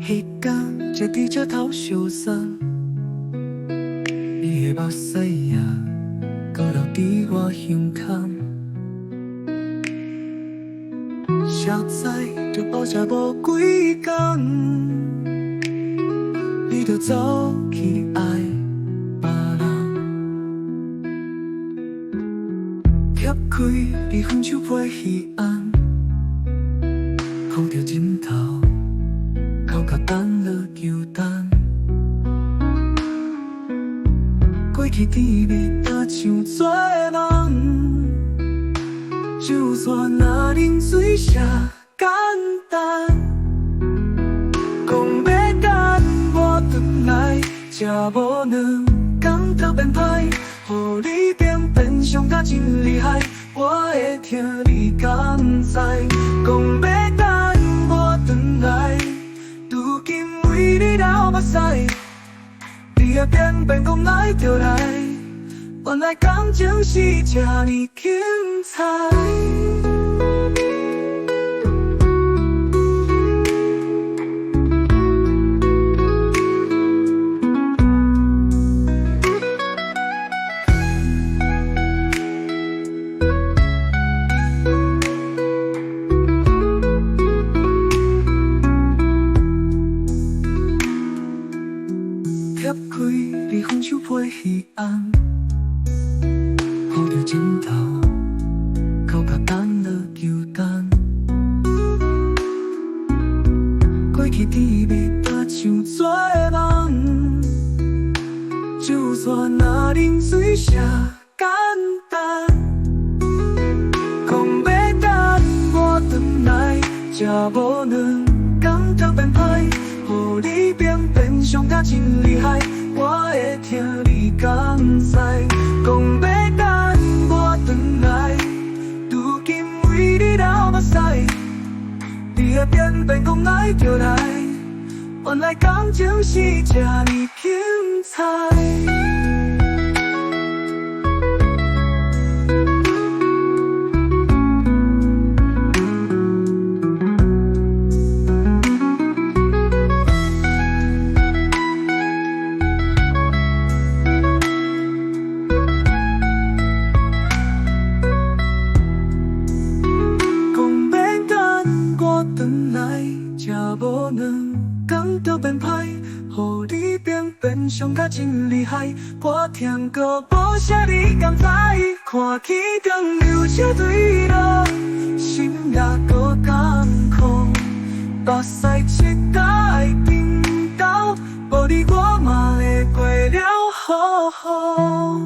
迄天坐伫车头相送，你的目屎也搁流伫我胸腔。谁知着抱才无几工，你就走去爱别人，拆开你分手批彼岸，抱着枕头，哭到等落球蛋。过去甜蜜若像做梦，就算若饮水啥简单，讲要等我转来，才无两天就变歹，予你变伤甲真厉害，我会听你讲知。讲要等我转来，如今为你流目屎，你也偏讲来就来，原来感情是这呢精彩。拆开你分手批彼岸，抱着枕头，哭到等落球蛋。过去甜蜜若像做梦，就算若饮水啥简单，讲要等我转来，才无两天就变歹，予你变伤甲真厉害，我会听你讲知。讲要等我转来，如今为你流目屎，你会偏讲来就来，原来感情是这呢精彩。转来，才无两天就变歹，予你变伤甲真厉害，我听过无写你甘知，看起长流车对路，心也搁艰苦，目屎拭甲冰斗，无你我嘛会过了好好。